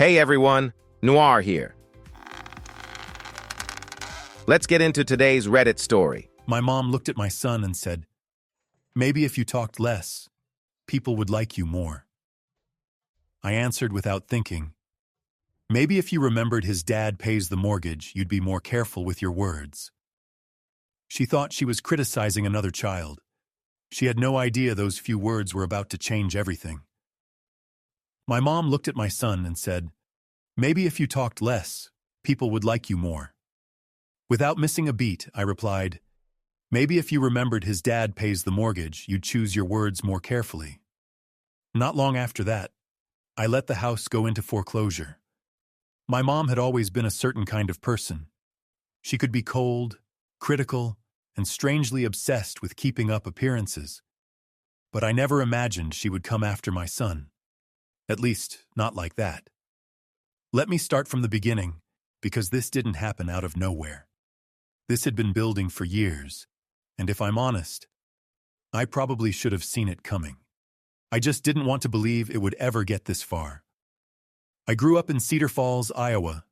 Hey everyone, Noir here. Let's get into today's Reddit story. My mom looked at my son and said, "Maybe if you talked less, people would like you more." I answered without thinking, "Maybe if you remembered his dad pays the mortgage, you'd be more careful with your words." She thought she was criticizing another child. She had no idea those few words were about to change everything. My mom looked at my son and said, "Maybe if you talked less, people would like you more." Without missing a beat, I replied, "Maybe if you remembered his dad pays the mortgage, you'd choose your words more carefully." Not long after that, I let the house go into foreclosure. My mom had always been a certain kind of person. She could be cold, critical, and strangely obsessed with keeping up appearances. But I never imagined she would come after my son. At least, not like that. Let me start from the beginning, because this didn't happen out of nowhere. This had been building for years, and if I'm honest, I probably should have seen it coming. I just didn't want to believe it would ever get this far. I grew up in Cedar Falls, Iowa.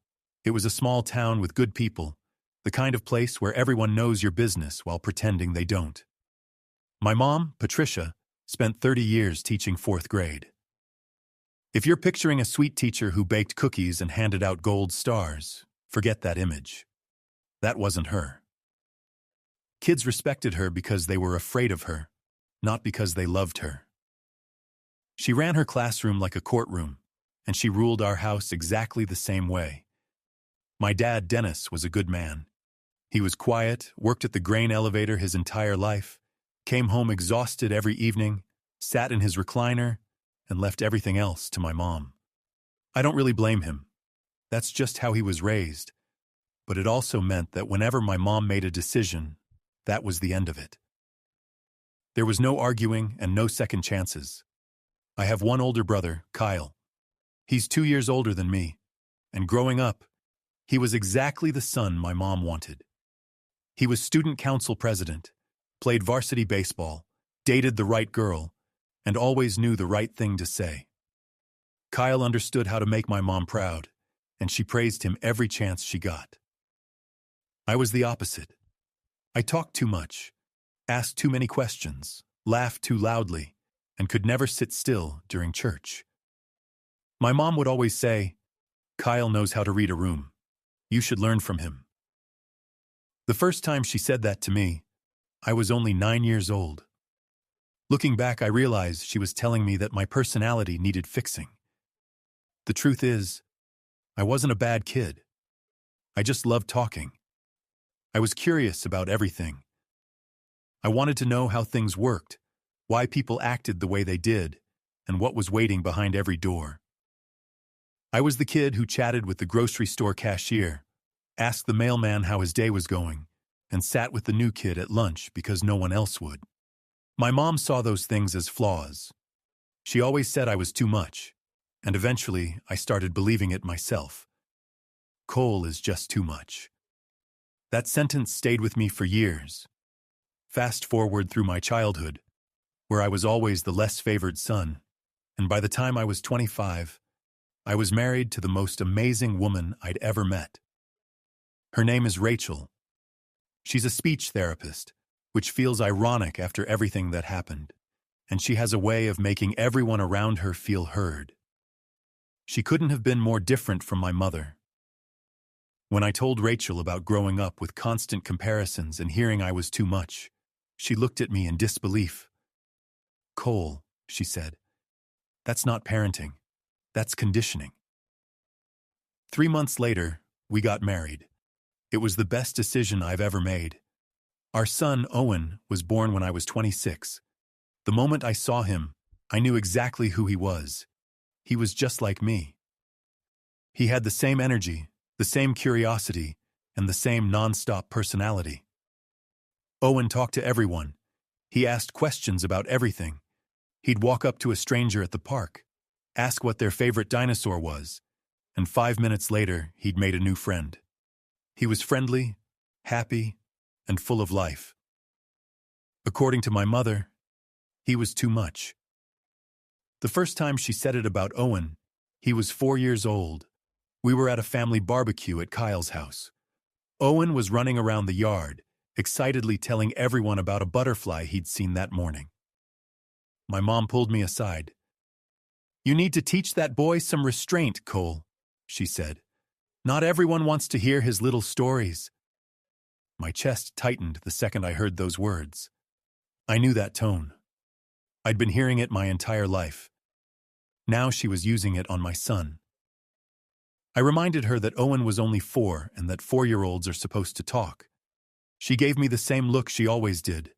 It was a small town with good people, the kind of place where everyone knows your business while pretending they don't. My mom, Patricia, spent 30 years teaching 4th grade. If you're picturing a sweet teacher who baked cookies and handed out gold stars, forget that image. That wasn't her. Kids respected her because they were afraid of her, not because they loved her. She ran her classroom like a courtroom, and she ruled our house exactly the same way. My dad, Dennis, was a good man. He was quiet, worked at the grain elevator his entire life, came home exhausted every evening, sat in his recliner, and left everything else to my mom. I don't really blame him. That's just how he was raised. But it also meant that whenever my mom made a decision, that was the end of it. There was no arguing and no second chances. I have one older brother, Kyle. He's 2 years older than me, and growing up, he was exactly the son my mom wanted. He was student council president, played varsity baseball, dated the right girl, and always knew the right thing to say. Kyle understood how to make my mom proud, and she praised him every chance she got. I was the opposite. I talked too much, asked too many questions, laughed too loudly, and could never sit still during church. My mom would always say, "Kyle knows how to read a room. You should learn from him." The first time she said that to me, I was only 9 years old. Looking back, I realized she was telling me that my personality needed fixing. The truth is, I wasn't a bad kid. I just loved talking. I was curious about everything. I wanted to know how things worked, why people acted the way they did, and what was waiting behind every door. I was the kid who chatted with the grocery store cashier, asked the mailman how his day was going, and sat with the new kid at lunch because no one else would. My mom saw those things as flaws. She always said I was too much, and eventually I started believing it myself. Cole is just too much. That sentence stayed with me for years. Fast forward through my childhood, where I was always the less favored son, and by the time I was 25, I was married to the most amazing woman I'd ever met. Her name is Rachel. She's a speech therapist, which feels ironic after everything that happened, and she has a way of making everyone around her feel heard. She couldn't have been more different from my mother. When I told Rachel about growing up with constant comparisons and hearing I was too much, she looked at me in disbelief. "Cole," she said, "that's not parenting. That's conditioning." 3 months later, we got married. It was the best decision I've ever made. Our son, Owen, was born when I was 26. The moment I saw him, I knew exactly who he was. He was just like me. He had the same energy, the same curiosity, and the same non-stop personality. Owen talked to everyone. He asked questions about everything. He'd walk up to a stranger at the park, ask what their favorite dinosaur was, and 5 minutes later, he'd made a new friend. He was friendly, happy, and full of life. According to my mother, he was too much. The first time she said it about Owen, He was 4 years old. We were at a family barbecue at Kyle's house. Owen was running around the yard, excitedly telling everyone about a butterfly he'd seen that morning. My mom pulled me aside. "You need to teach that boy some restraint, Cole," she said. "Not everyone wants to hear his little stories." My chest tightened the second I heard those words. I knew that tone. I'd been hearing it my entire life. Now she was using it on my son. I reminded her that Owen was only 4 and that 4-year-olds are supposed to talk. She gave me the same look she always did,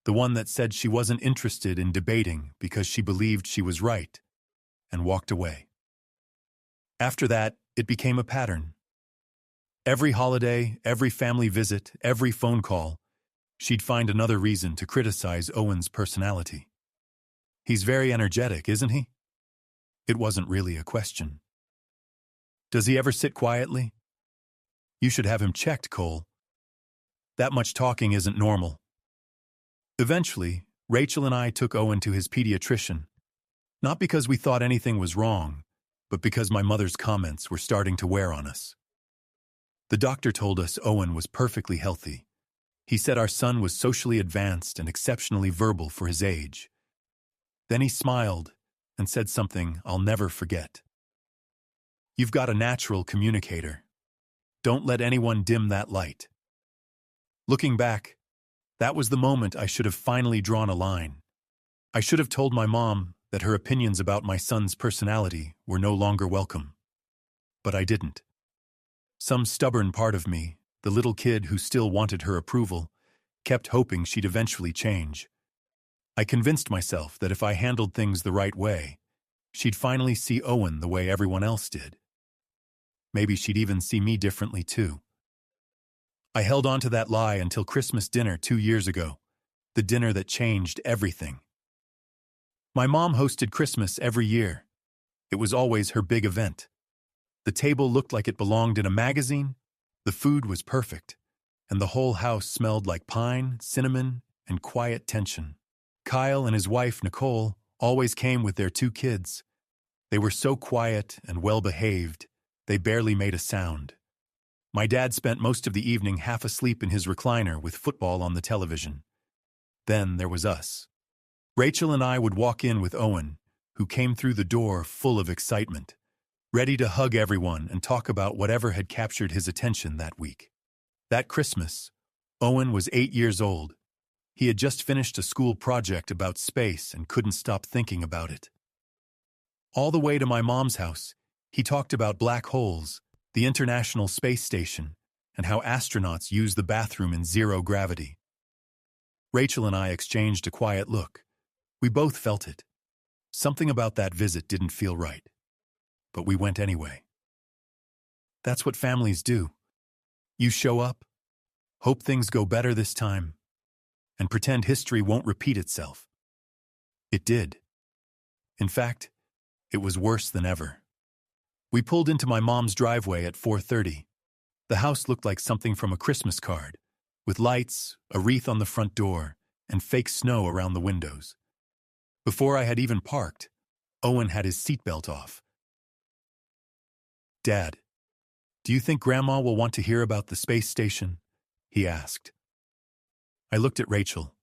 the one that said she wasn't interested in debating because she believed she was right, and walked away. After that, it became a pattern. Every holiday, every family visit, every phone call, she'd find another reason to criticize Owen's personality. "He's very energetic, isn't he?" It wasn't really a question. "Does he ever sit quietly?" "You should have him checked, Cole. That much talking isn't normal." Eventually, Rachel and I took Owen to his pediatrician, not because we thought anything was wrong, but because my mother's comments were starting to wear on us. The doctor told us Owen was perfectly healthy. He said our son was socially advanced and exceptionally verbal for his age. Then he smiled and said something I'll never forget. "You've got a natural communicator. Don't let anyone dim that light." Looking back, that was the moment I should have finally drawn a line. I should have told my mom that her opinions about my son's personality were no longer welcome. But I didn't. Some stubborn part of me, the little kid who still wanted her approval, kept hoping she'd eventually change. I convinced myself that if I handled things the right way, she'd finally see Owen the way everyone else did. Maybe she'd even see me differently too. I held on to that lie until Christmas dinner 2 years ago, the dinner that changed everything. My mom hosted Christmas every year. It was always her big event. The table looked like it belonged in a magazine, the food was perfect, and the whole house smelled like pine, cinnamon, and quiet tension. Kyle and his wife, Nicole, always came with their 2 kids. They were so quiet and well-behaved, they barely made a sound. My dad spent most of the evening half asleep in his recliner with football on the television. Then there was us. Rachel and I would walk in with Owen, who came through the door full of excitement, ready to hug everyone and talk about whatever had captured his attention that week. That Christmas, Owen was 8 years old. He had just finished a school project about space and couldn't stop thinking about it. All the way to my mom's house, he talked about black holes, the International Space Station, and how astronauts use the bathroom in zero gravity. Rachel and I exchanged a quiet look. We both felt it. Something about that visit didn't feel right. But we went anyway. That's what families do. You show up, hope things go better this time, and pretend history won't repeat itself. It did. In fact, it was worse than ever. We pulled into my mom's driveway at 4:30. The house looked like something from a Christmas card, with lights, a wreath on the front door, and fake snow around the windows. Before I had even parked, Owen had his seatbelt off. "Dad, do you think Grandma will want to hear about the space station?" he asked. I looked at Rachel.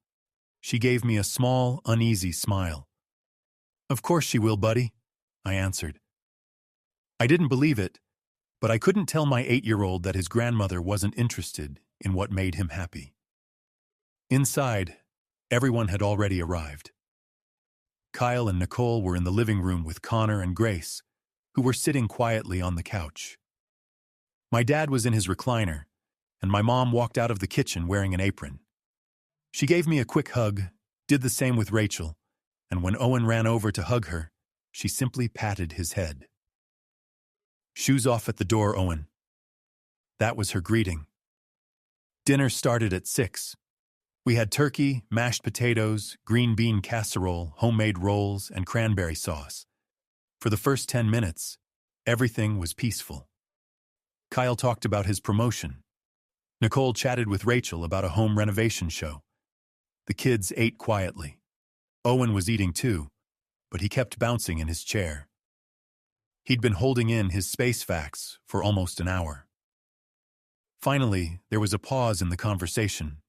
She gave me a small, uneasy smile. "Of course she will, buddy," I answered. I didn't believe it, but I couldn't tell my 8-year-old that his grandmother wasn't interested in what made him happy. Inside, everyone had already arrived. Kyle and Nicole were in the living room with Connor and Grace, who were sitting quietly on the couch. My dad was in his recliner, and my mom walked out of the kitchen wearing an apron. She gave me a quick hug, did the same with Rachel, and when Owen ran over to hug her, she simply patted his head. "Shoes off at the door, Owen." That was her greeting. Dinner started at 6. We had turkey, mashed potatoes, green bean casserole, homemade rolls, and cranberry sauce. For the first 10 minutes, everything was peaceful. Kyle talked about his promotion. Nicole chatted with Rachel about a home renovation show. The kids ate quietly. Owen was eating too, but he kept bouncing in his chair. He'd been holding in his space facts for almost an hour. Finally, there was a pause in the conversation.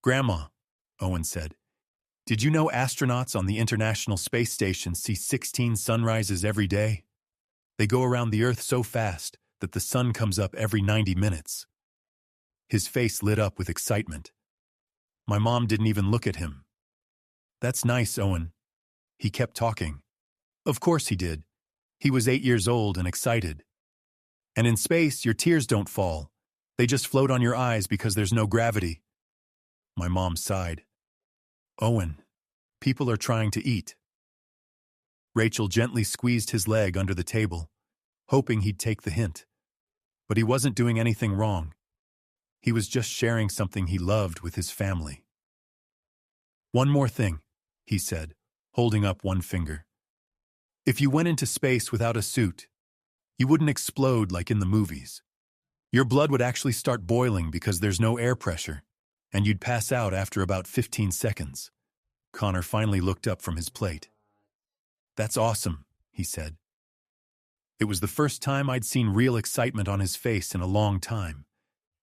"Grandma," Owen said, "did you know astronauts on the International Space Station see 16 sunrises every day? They go around the Earth so fast that the sun comes up every 90 minutes. His face lit up with excitement. My mom didn't even look at him. "That's nice, Owen." He kept talking. Of course he did. He was 8 years old and excited. "And in space, your tears don't fall. They just float on your eyes because there's no gravity." My mom sighed. "Owen, people are trying to eat." Rachel gently squeezed his leg under the table, hoping he'd take the hint. But he wasn't doing anything wrong. He was just sharing something he loved with his family. "One more thing," he said, holding up one finger. "If you went into space without a suit, you wouldn't explode like in the movies. Your blood would actually start boiling because there's no air pressure, and you'd pass out after about 15 seconds. Connor finally looked up from his plate. "That's awesome," he said. It was the first time I'd seen real excitement on his face in a long time,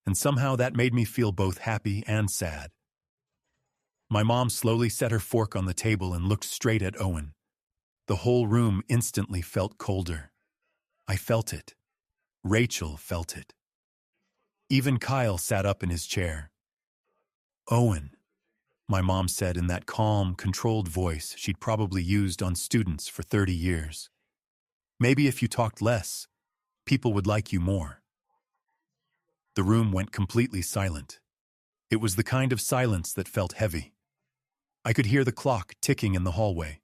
and somehow that made me feel both happy and sad. My mom slowly set her fork on the table and looked straight at Owen. The whole room instantly felt colder. I felt it. Rachel felt it. Even Kyle sat up in his chair. "Owen," my mom said in that calm, controlled voice she'd probably used on students for 30 years. "Maybe if you talked less, people would like you more." The room went completely silent. It was the kind of silence that felt heavy. I could hear the clock ticking in the hallway.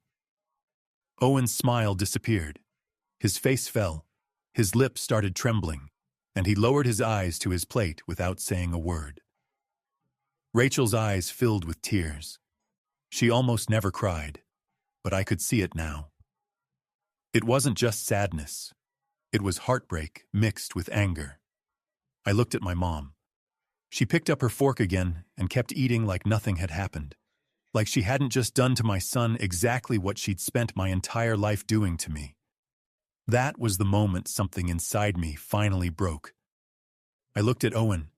Owen's smile disappeared. His face fell. His lips started trembling, and he lowered his eyes to his plate without saying a word. Rachel's eyes filled with tears. She almost never cried, but I could see it now. It wasn't just sadness. It was heartbreak mixed with anger. I looked at my mom. She picked up her fork again and kept eating like nothing had happened, like she hadn't just done to my son exactly what she'd spent my entire life doing to me. That was the moment something inside me finally broke. I looked at Owen,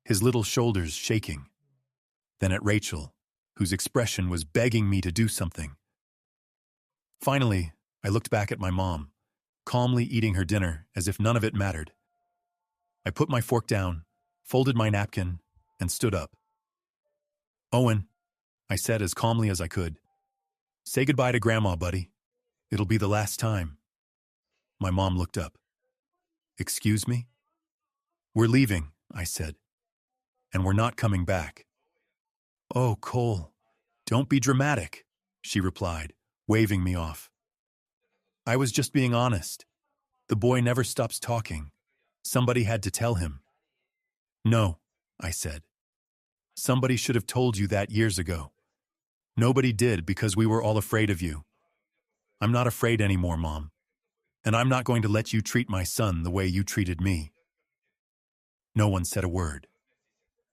his little shoulders shaking. Then at Rachel, whose expression was begging me to do something. Finally, I looked back at my mom, calmly eating her dinner as if none of it mattered. I put my fork down, folded my napkin, and stood up. "Owen," I said as calmly as I could, "say goodbye to Grandma, buddy. It'll be the last time." My mom looked up. "Excuse me?" "We're leaving," I said, "and we're not coming back." "Oh, Cole, don't be dramatic," she replied, waving me off. "I was just being honest. The boy never stops talking. Somebody had to tell him." "No," I said. "Somebody should have told you that years ago. Nobody did because we were all afraid of you. I'm not afraid anymore, Mom. And I'm not going to let you treat my son the way you treated me." No one said a word.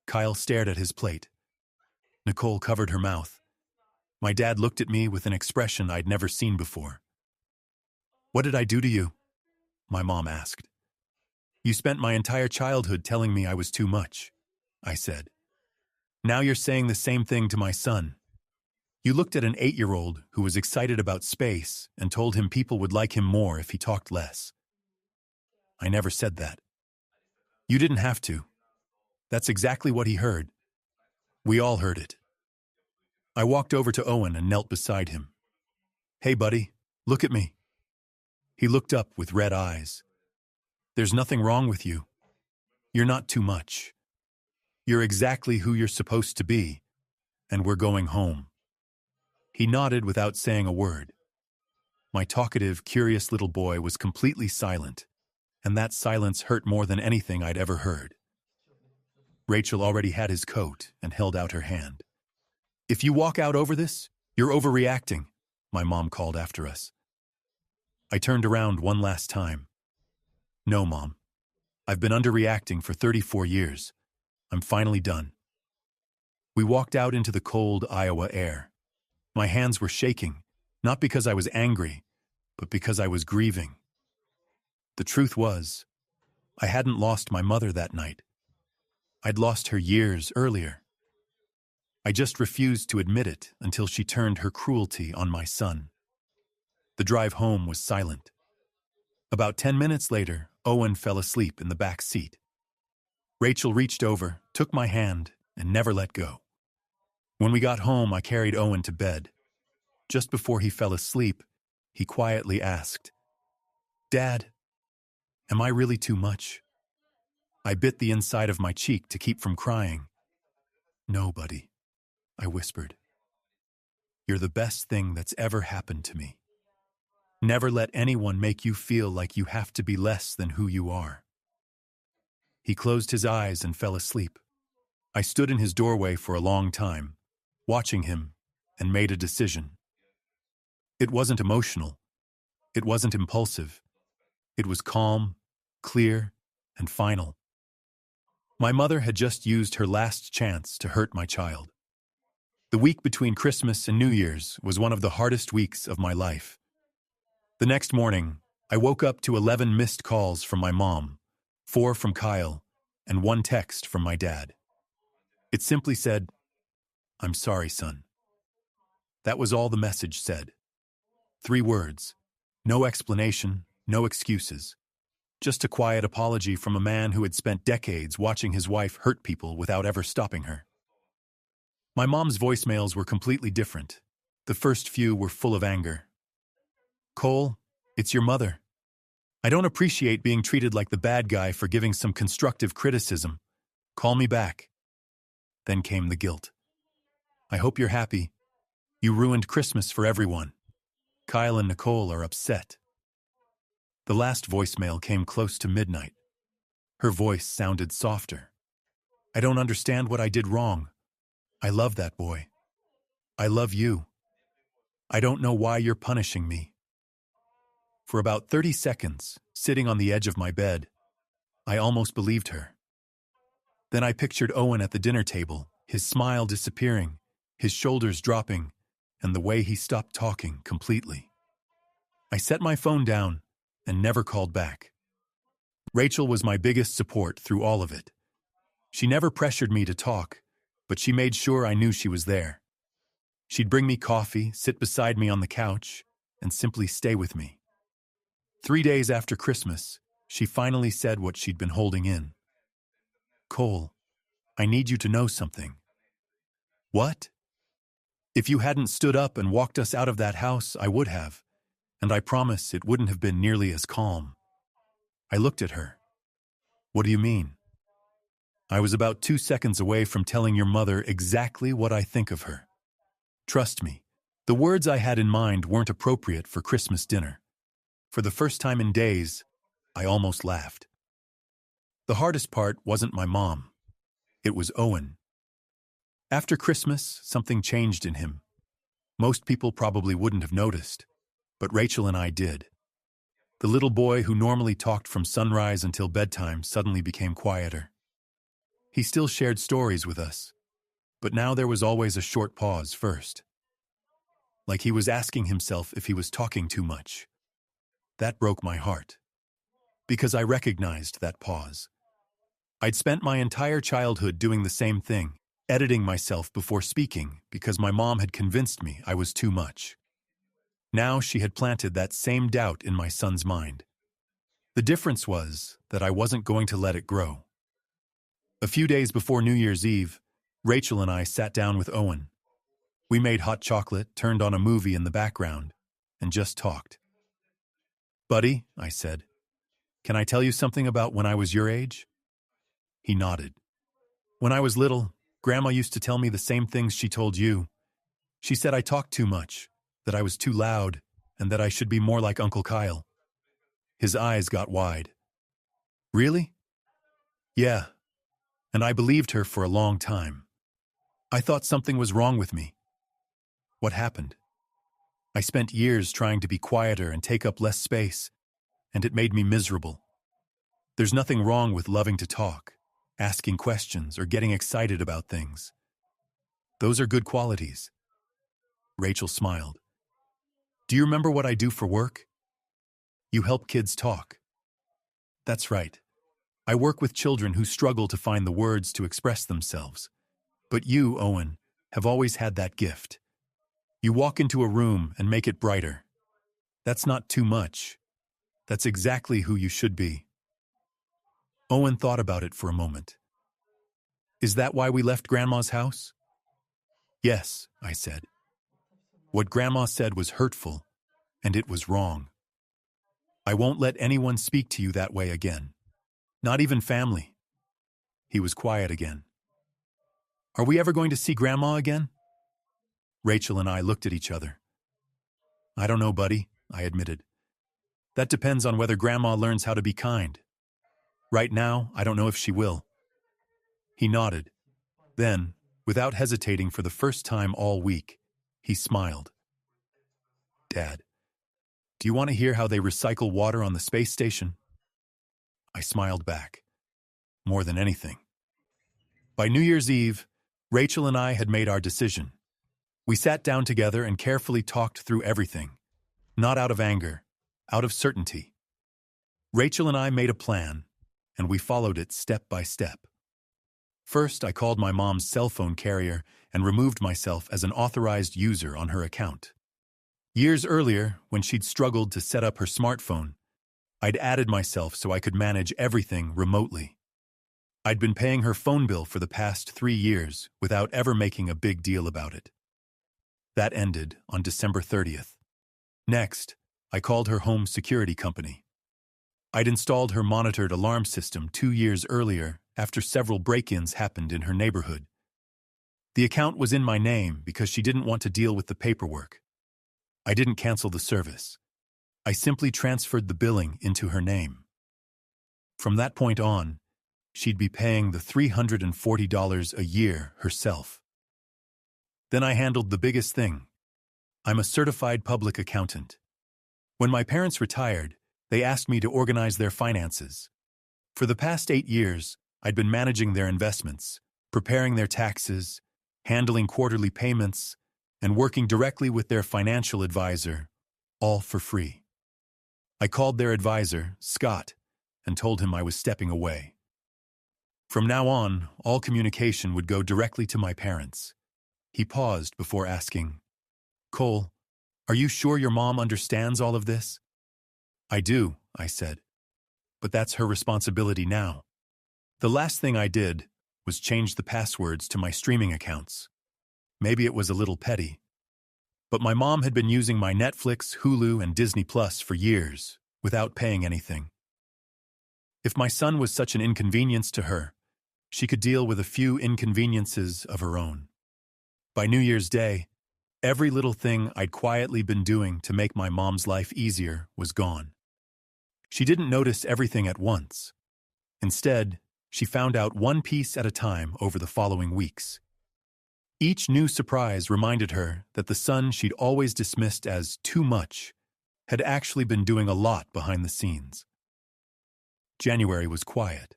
Kyle stared at his plate. Nicole covered her mouth. My dad looked at me with an expression I'd never seen before. "What did I do to you?" my mom asked. "You spent my entire childhood telling me I was too much," I said. "Now you're saying the same thing to my son. You looked at an 8-year-old who was excited about space and told him people would like him more if he talked less." "I never said that." "You didn't have to. That's exactly what he heard. We all heard it." I walked over to Owen and knelt beside him. "Hey, buddy, look at me." He looked up with red eyes. "There's nothing wrong with you. You're not too much. You're exactly who you're supposed to be, and we're going home." He nodded without saying a word. My talkative, curious little boy was completely silent, and that silence hurt more than anything I'd ever heard. Rachel already had his coat and held out her hand. "If you walk out over this, you're overreacting," my mom called after us. I turned around one last time. "No, Mom. I've been underreacting for 34 years. I'm finally done." We walked out into the cold Iowa air. My hands were shaking, not because I was angry, but because I was grieving. The truth was, I hadn't lost my mother that night. I'd lost her years earlier. I just refused to admit it until she turned her cruelty on my son. The drive home was silent. About 10 minutes later, Owen fell asleep in the back seat. Rachel reached over, took my hand, and never let go. When we got home, I carried Owen to bed. Just before he fell asleep, he quietly asked, "Dad, am I really too much?" I bit the inside of my cheek to keep from crying. "No, buddy," I whispered. "You're the best thing that's ever happened to me. Never let anyone make you feel like you have to be less than who you are." He closed his eyes and fell asleep. I stood in his doorway for a long time, watching him, and made a decision. It wasn't emotional. It wasn't impulsive. It was calm, clear, and final. My mother had just used her last chance to hurt my child. The week between Christmas and New Year's was one of the hardest weeks of my life. The next morning, I woke up to 11 missed calls from my mom, 4 from Kyle, and 1 text from my dad. It simply said, "I'm sorry, son." That was all the message said. 3 words. No explanation, no excuses. Just a quiet apology from a man who had spent decades watching his wife hurt people without ever stopping her. My mom's voicemails were completely different. The first few were full of anger. "Cole, it's your mother. I don't appreciate being treated like the bad guy for giving some constructive criticism. Call me back." Then came the guilt. "I hope you're happy. You ruined Christmas for everyone. Kyle and Nicole are upset." The last voicemail came close to midnight. Her voice sounded softer. "I don't understand what I did wrong. I love that boy. I love you. I don't know why you're punishing me." For about 30 seconds, sitting on the edge of my bed, I almost believed her. Then I pictured Owen at the dinner table, his smile disappearing, his shoulders dropping, and the way he stopped talking completely. I set my phone down and never called back. Rachel was my biggest support through all of it. She never pressured me to talk, but she made sure I knew she was there. She'd bring me coffee, sit beside me on the couch, and simply stay with me. 3 days after Christmas, she finally said what she'd been holding in. "Cole, I need you to know something." "What?" "If you hadn't stood up and walked us out of that house, I would have, and I promise it wouldn't have been nearly as calm." I looked at her. "What do you mean?" "I was about 2 seconds away from telling your mother exactly what I think of her. Trust me, the words I had in mind weren't appropriate for Christmas dinner." For the first time in days, I almost laughed. The hardest part wasn't my mom. It was Owen. After Christmas, something changed in him. Most people probably wouldn't have noticed, but Rachel and I did. The little boy who normally talked from sunrise until bedtime suddenly became quieter. He still shared stories with us, but now there was always a short pause first. Like he was asking himself if he was talking too much. That broke my heart, because I recognized that pause. I'd spent my entire childhood doing the same thing, editing myself before speaking because my mom had convinced me I was too much. Now she had planted that same doubt in my son's mind. The difference was that I wasn't going to let it grow. A few days before New Year's Eve, Rachel and I sat down with Owen. We made hot chocolate, turned on a movie in the background, and just talked. "Buddy," I said, "can I tell you something about when I was your age?" He nodded. "When I was little, Grandma used to tell me the same things she told you. She said I talked too much, that I was too loud, and that I should be more like Uncle Kyle." His eyes got wide. "Really?" "Yeah, and I believed her for a long time. I thought something was wrong with me." "What happened?" "I spent years trying to be quieter and take up less space, and it made me miserable. There's nothing wrong with loving to talk, asking questions, or getting excited about things. Those are good qualities." Rachel smiled. "Do you remember what I do for work?" "You help kids talk." That's right. I work with children who struggle to find the words to express themselves. But you, Owen, have always had that gift. You walk into a room and make it brighter. That's not too much. That's exactly who you should be. Owen thought about it for a moment. Is that why we left Grandma's house? Yes, I said. What Grandma said was hurtful, and it was wrong. I won't let anyone speak to you that way again. Not even family. He was quiet again. Are we ever going to see Grandma again? Rachel and I looked at each other. I don't know, buddy, I admitted. That depends on whether Grandma learns how to be kind. Right now, I don't know if she will. He nodded. Then, without hesitating for the first time all week, he smiled. Dad, do you want to hear how they recycle water on the space station? I smiled back. More than anything. By New Year's Eve, Rachel and I had made our decision. We sat down together and carefully talked through everything. Not out of anger, out of certainty. Rachel and I made a plan, and we followed it step by step. First, I called my mom's cell phone carrier and removed myself as an authorized user on her account. Years earlier, when she'd struggled to set up her smartphone, I'd added myself so I could manage everything remotely. I'd been paying her phone bill for the past 3 years without ever making a big deal about it. That ended on December 30th. Next, I called her home security company. I'd installed her monitored alarm system 2 years earlier after several break-ins happened in her neighborhood. The account was in my name because she didn't want to deal with the paperwork. I didn't cancel the service. I simply transferred the billing into her name. From that point on, she'd be paying the $340 a year herself. Then I handled the biggest thing. I'm a certified public accountant. When my parents retired, they asked me to organize their finances. For the past 8 years, I'd been managing their investments, preparing their taxes, handling quarterly payments, and working directly with their financial advisor, all for free. I called their advisor, Scott, and told him I was stepping away. From now on, all communication would go directly to my parents. He paused before asking, Cole, are you sure your mom understands all of this? I do, I said. But that's her responsibility now. The last thing I did was change the passwords to my streaming accounts. Maybe it was a little petty. But my mom had been using my Netflix, Hulu, and Disney Plus for years without paying anything. If my son was such an inconvenience to her, she could deal with a few inconveniences of her own. By New Year's Day, every little thing I'd quietly been doing to make my mom's life easier was gone. She didn't notice everything at once. Instead, she found out one piece at a time over the following weeks. Each new surprise reminded her that the son she'd always dismissed as too much had actually been doing a lot behind the scenes. January was quiet.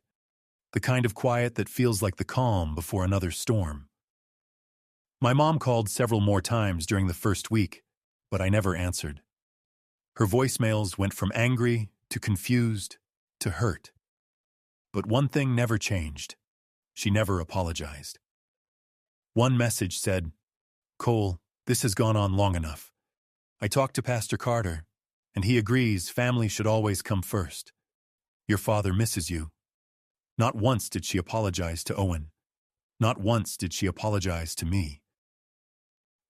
The kind of quiet that feels like the calm before another storm. My mom called several more times during the first week, but I never answered. Her voicemails went from angry to confused to hurt. But one thing never changed. She never apologized. One message said, Cole, this has gone on long enough. I talked to Pastor Carter, and he agrees family should always come first. Your father misses you. Not once did she apologize to Owen. Not once did she apologize to me.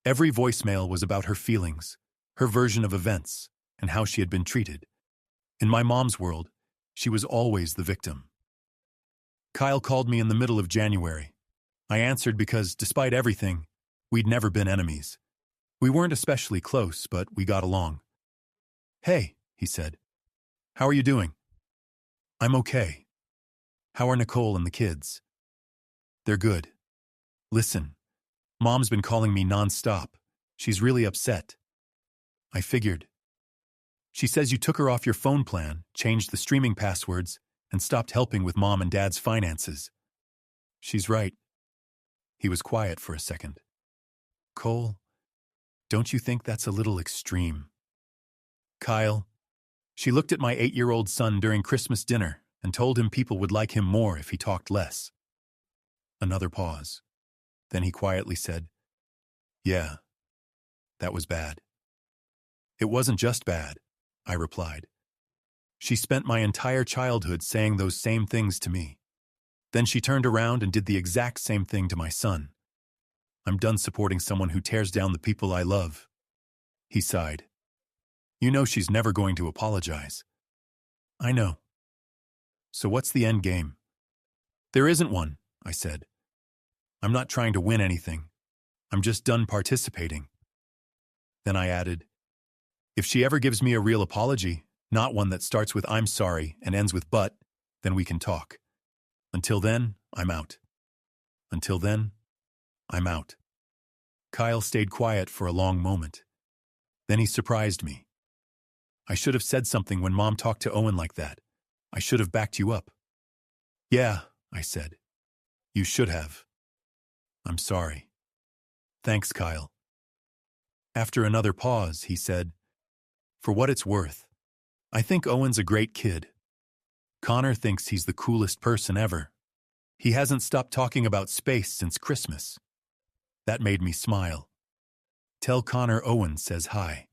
Every voicemail was about her feelings, her version of events, and how she had been treated. In my mom's world, she was always the victim. Kyle called me in the middle of January. I answered because, despite everything, we'd never been enemies. We weren't especially close, but we got along. Hey, he said. How are you doing? I'm okay. How are Nicole and the kids? They're good. Listen, Mom's been calling me nonstop. She's really upset. I figured. She says you took her off your phone plan, changed the streaming passwords, and stopped helping with Mom and Dad's finances. She's right. He was quiet for a second. Cole, don't you think that's a little extreme? Kyle, she looked at my 8-year-old son during Christmas dinner and told him people would like him more if he talked less. Another pause. Then he quietly said, "Yeah, that was bad." "It wasn't just bad," I replied. "She spent my entire childhood saying those same things to me. Then she turned around and did the exact same thing to my son. I'm done supporting someone who tears down the people I love." He sighed. "You know she's never going to apologize." "I know." "So what's the end game?" "There isn't one," I said. "I'm not trying to win anything. I'm just done participating." Then I added, "If she ever gives me a real apology, not one that starts with 'I'm sorry' and ends with 'but,' then we can talk. Until then, I'm out. Until then, I'm out." Kyle stayed quiet for a long moment. Then he surprised me. "I should have said something when Mom talked to Owen like that. I should have backed you up." "Yeah," I said. "You should have. I'm sorry." "Thanks, Kyle." After another pause, he said, "For what it's worth, I think Owen's a great kid. Connor thinks he's the coolest person ever. He hasn't stopped talking about space since Christmas." That made me smile. "Tell Connor Owen says hi."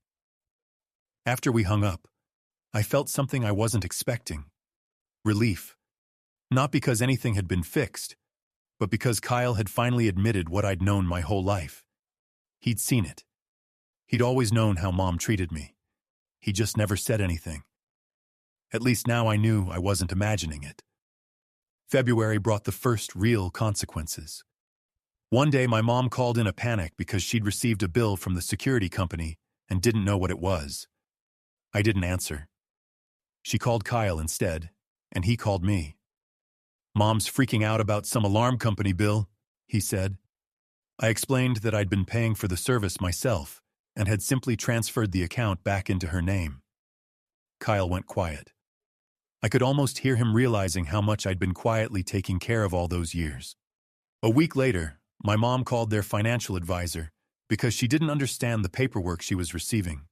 After we hung up, I felt something I wasn't expecting. Relief. Not because anything had been fixed, but because Kyle had finally admitted what I'd known my whole life. He'd seen it. He'd always known how Mom treated me. He just never said anything. At least now I knew I wasn't imagining it. February brought the first real consequences. One day my mom called in a panic because she'd received a bill from the security company and didn't know what it was. I didn't answer. She called Kyle instead, and he called me. "Mom's freaking out about some alarm company bill," he said. I explained that I'd been paying for the service myself and had simply transferred the account back into her name. Kyle went quiet. I could almost hear him realizing how much I'd been quietly taking care of all those years. A week later, my mom called their financial advisor because she didn't understand the paperwork she was receiving.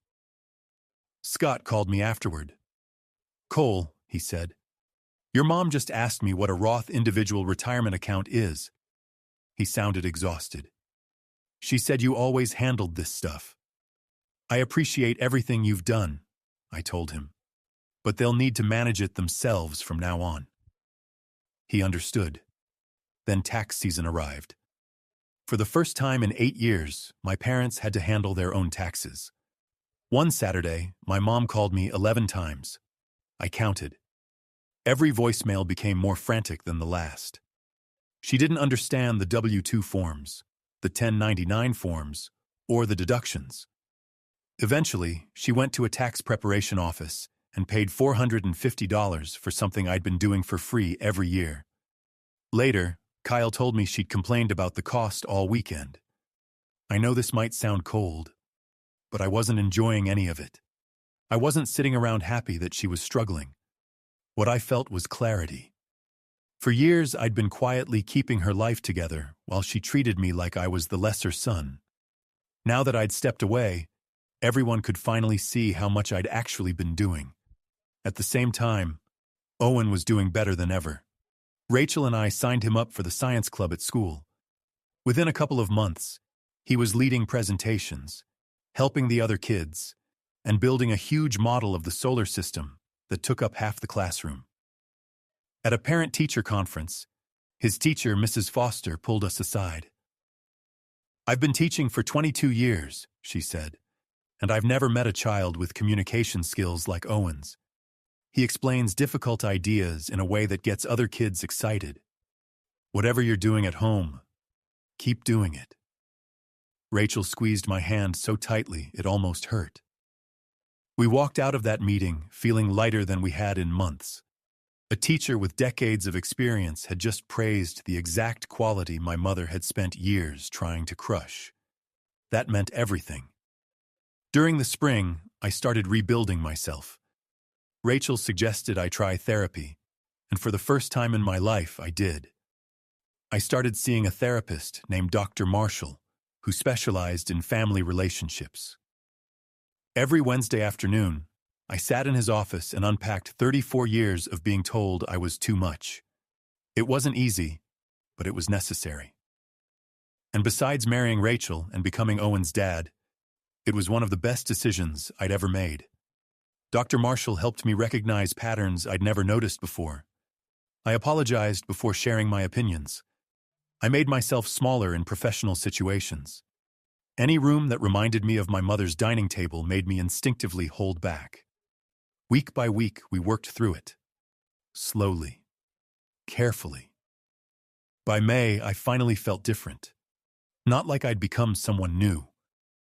Scott called me afterward. "Cole," he said, "your mom just asked me what a Roth individual retirement account is." He sounded exhausted. "She said you always handled this stuff." "I appreciate everything you've done," I told him, "but they'll need to manage it themselves from now on." He understood. Then tax season arrived. For the first time in 8 years, my parents had to handle their own taxes. One Saturday, my mom called me 11 times. I counted. Every voicemail became more frantic than the last. She didn't understand the W-2 forms, the 1099 forms, or the deductions. Eventually, she went to a tax preparation office and paid $450 for something I'd been doing for free every year. Later, Kyle told me she'd complained about the cost all weekend. I know this might sound cold, but I wasn't enjoying any of it. I wasn't sitting around happy that she was struggling. What I felt was clarity. For years, I'd been quietly keeping her life together while she treated me like I was the lesser son. Now that I'd stepped away, everyone could finally see how much I'd actually been doing. At the same time, Owen was doing better than ever. Rachel and I signed him up for the science club at school. Within a couple of months, he was leading presentations, helping the other kids, and building a huge model of the solar system that took up half the classroom. At a parent-teacher conference, his teacher, Mrs. Foster, pulled us aside. "I've been teaching for 22 years, she said, "and I've never met a child with communication skills like Owen's. He explains difficult ideas in a way that gets other kids excited. Whatever you're doing at home, keep doing it." Rachel squeezed my hand so tightly it almost hurt. We walked out of that meeting feeling lighter than we had in months. A teacher with decades of experience had just praised the exact quality my mother had spent years trying to crush. That meant everything. During the spring, I started rebuilding myself. Rachel suggested I try therapy, and for the first time in my life, I did. I started seeing a therapist named Dr. Marshall, who specialized in family relationships. Every Wednesday afternoon, I sat in his office and unpacked 34 years of being told I was too much. It wasn't easy, but it was necessary. And besides marrying Rachel and becoming Owen's dad, it was one of the best decisions I'd ever made. Dr. Marshall helped me recognize patterns I'd never noticed before. I apologized before sharing my opinions. I made myself smaller in professional situations. Any room that reminded me of my mother's dining table made me instinctively hold back. Week by week, we worked through it. Slowly. Carefully. By May, I finally felt different. Not like I'd become someone new.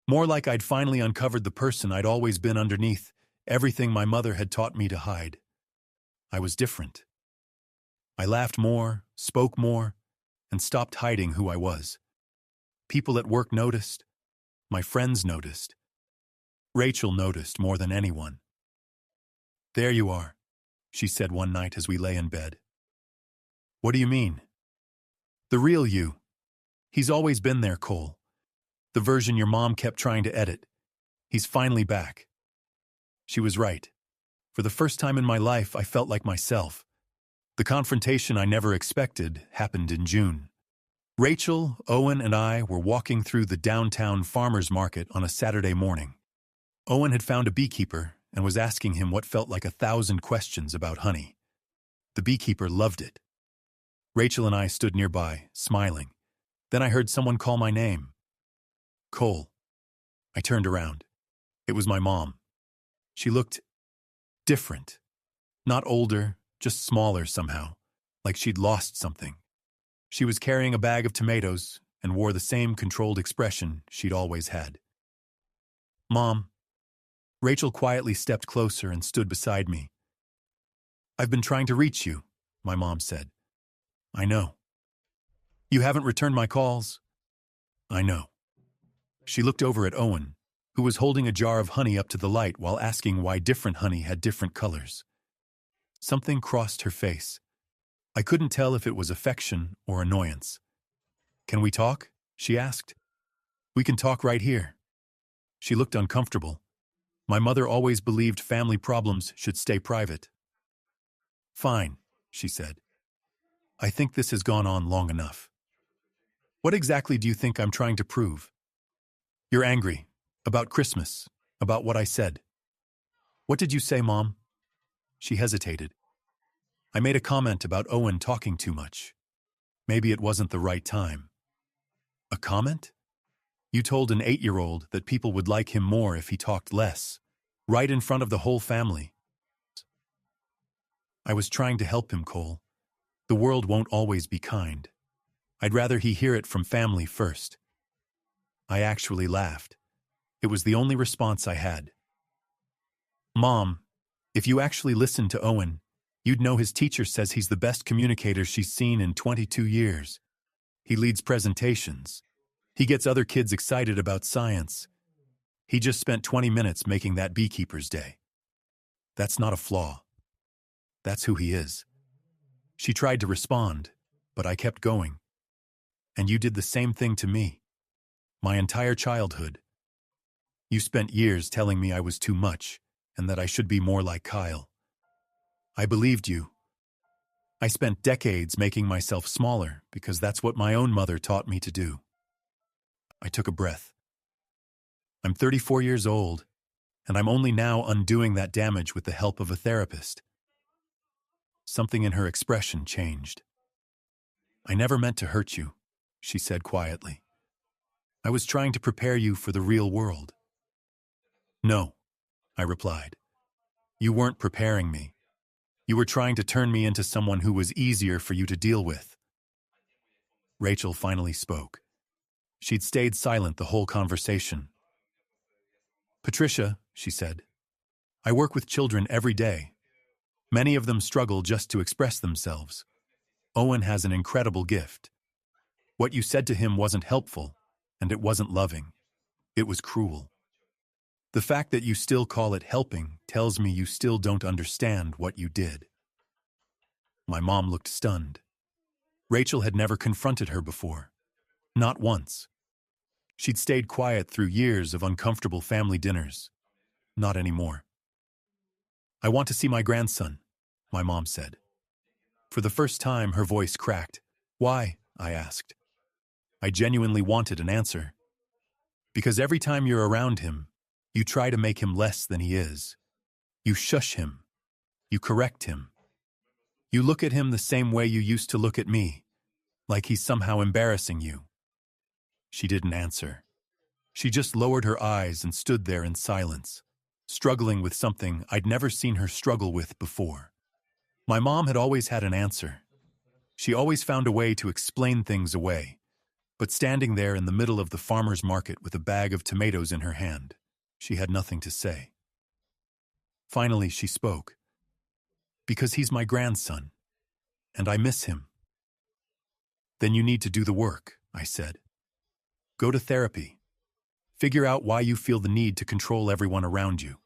More like I'd finally uncovered the person I'd always been underneath everything my mother had taught me to hide. I was different. I laughed more, spoke more, and stopped hiding who I was. People at work noticed. My friends noticed. Rachel noticed more than anyone. "There you are," she said one night as we lay in bed. "What do you mean?" "The real you. He's always been there, Cole. The version your mom kept trying to edit. He's finally back." She was right. For the first time in my life, I felt like myself. The confrontation I never expected happened in June. Rachel, Owen, and I were walking through the downtown farmers market on a Saturday morning. Owen had found a beekeeper and was asking him what felt like 1,000 questions about honey. The beekeeper loved it. Rachel and I stood nearby, smiling. Then I heard someone call my name. "Cole." I turned around. It was my mom. She looked different. Not older, just smaller somehow, like she'd lost something. She was carrying a bag of tomatoes and wore the same controlled expression she'd always had. "Mom." Rachel quietly stepped closer and stood beside me. "I've been trying to reach you," my mom said. "I know." "You haven't returned my calls." "I know." She looked over at Owen, who was holding a jar of honey up to the light while asking why different honey had different colors. Something crossed her face. I couldn't tell if it was affection or annoyance. "Can we talk?" she asked. "We can talk right here." She looked uncomfortable. My mother always believed family problems should stay private. "Fine," she said. "I think this has gone on long enough. What exactly do you think I'm trying to prove?" "You're angry. About Christmas. About what I said." "What did you say, Mom?" She hesitated. "I made a comment about Owen talking too much. Maybe it wasn't the right time." "A comment? You told an 8-year-old that people would like him more if he talked less, right in front of the whole family." "I was trying to help him, Cole. The world won't always be kind. I'd rather he hear it from family first." I actually laughed. It was the only response I had. "Mom, if you actually listened to Owen, you'd know his teacher says he's the best communicator she's seen in 22 years. He leads presentations. He gets other kids excited about science. He just spent 20 minutes making that beekeeper's day. That's not a flaw. That's who he is." She tried to respond, but I kept going. "And you did the same thing to me. My entire childhood. You spent years telling me I was too much and that I should be more like Kyle. I believed you. I spent decades making myself smaller because that's what my own mother taught me to do." I took a breath. I'm 34 years old, and I'm only now undoing that damage with the help of a therapist. Something in her expression changed. "I never meant to hurt you," she said quietly. "I was trying to prepare you for the real world." "No," I replied. "You weren't preparing me. You were trying to turn me into someone who was easier for you to deal with." Rachel finally spoke. She'd stayed silent the whole conversation. "Patricia," she said, "I work with children every day. Many of them struggle just to express themselves. Owen has an incredible gift. What you said to him wasn't helpful, and it wasn't loving. It was cruel. The fact that you still call it helping tells me you still don't understand what you did." My mom looked stunned. Rachel had never confronted her before. Not once. She'd stayed quiet through years of uncomfortable family dinners. Not anymore. I want to see my grandson, my mom said. For the first time, her voice cracked. Why? I asked. I genuinely wanted an answer. Because every time you're around him, you try to make him less than he is. You shush him. You correct him. You look at him the same way you used to look at me, like he's somehow embarrassing you. She didn't answer. She just lowered her eyes and stood there in silence, struggling with something I'd never seen her struggle with before. My mom had always had an answer. She always found a way to explain things away, but standing there in the middle of the farmer's market with a bag of tomatoes in her hand, she had nothing to say. Finally, she spoke. Because he's my grandson, and I miss him. Then you need to do the work, I said. Go to therapy. Figure out why you feel the need to control everyone around you.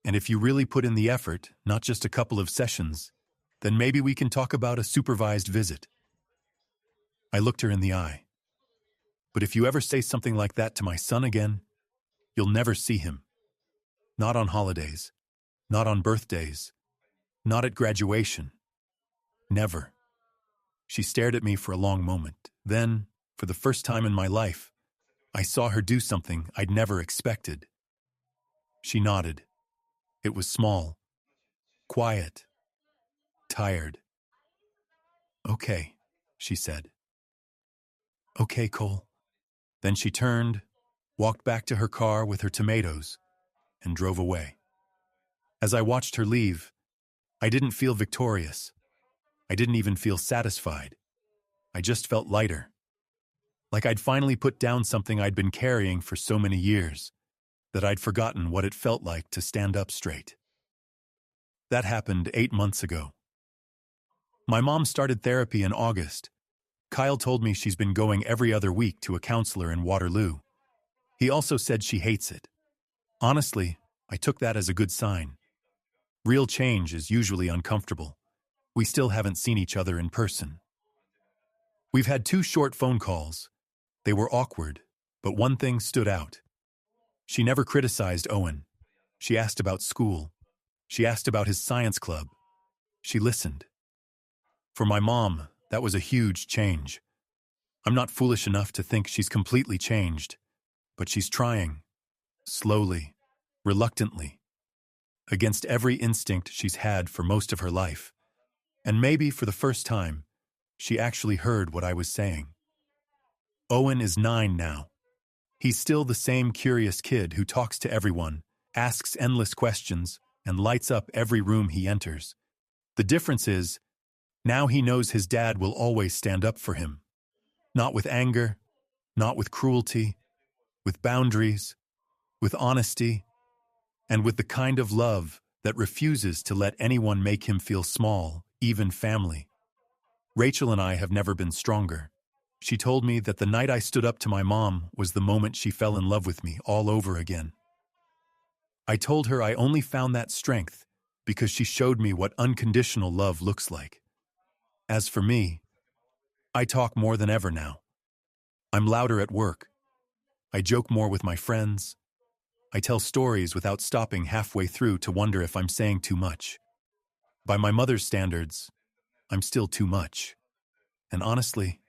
And if you really put in the effort, not just a couple of sessions, then maybe we can talk about a supervised visit. I looked her in the eye. But if you ever say something like that to my son again, you'll never see him. Not on holidays, not on birthdays, not at graduation. Never. She stared at me for a long moment. Then, for the first time in my life, I saw her do something I'd never expected. She nodded. It was small, quiet, tired. Okay, she said. Okay, Cole. Then she turned, walked back to her car with her tomatoes, and drove away. As I watched her leave, I didn't feel victorious. I didn't even feel satisfied. I just felt lighter. Like I'd finally put down something I'd been carrying for so many years, that I'd forgotten what it felt like to stand up straight. That happened 8 months ago. My mom started therapy in August. Kyle told me she's been going every other week to a counselor in Waterloo. He also said she hates it. Honestly, I took that as a good sign. Real change is usually uncomfortable. We still haven't seen each other in person. We've had 2 short phone calls. They were awkward, but one thing stood out. She never criticized Owen. She asked about school. She asked about his science club. She listened. For my mom, that was a huge change. I'm not foolish enough to think she's completely changed, but she's trying. Slowly, reluctantly, against every instinct she's had for most of her life. And maybe for the first time, she actually heard what I was saying. Owen is 9 now. He's still the same curious kid who talks to everyone, asks endless questions, and lights up every room he enters. The difference is, now he knows his dad will always stand up for him. Not with anger, not with cruelty, with boundaries, with honesty, and with the kind of love that refuses to let anyone make him feel small, even family. Rachel and I have never been stronger. She told me that the night I stood up to my mom was the moment she fell in love with me all over again. I told her I only found that strength because she showed me what unconditional love looks like. As for me, I talk more than ever now. I'm louder at work. I joke more with my friends. I tell stories without stopping halfway through to wonder if I'm saying too much. By my mother's standards, I'm still too much. And honestly,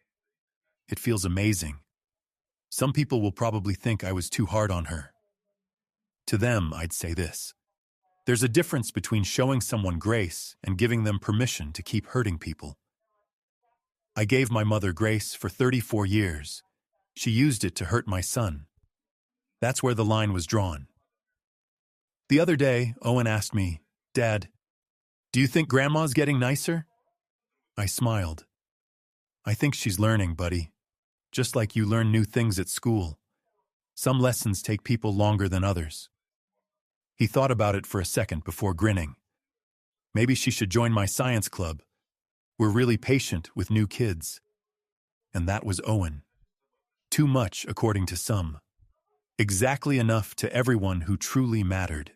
it feels amazing. Some people will probably think I was too hard on her. To them, I'd say this. There's a difference between showing someone grace and giving them permission to keep hurting people. I gave my mother grace for 34 years. She used it to hurt my son. That's where the line was drawn. The other day, Owen asked me, "Dad, do you think Grandma's getting nicer?" I smiled. "I think she's learning, buddy. Just like you learn new things at school. Some lessons take people longer than others." He thought about it for a second before grinning. "Maybe she should join my science club. We're really patient with new kids." And that was Owen. Too much, according to some. Exactly enough to everyone who truly mattered.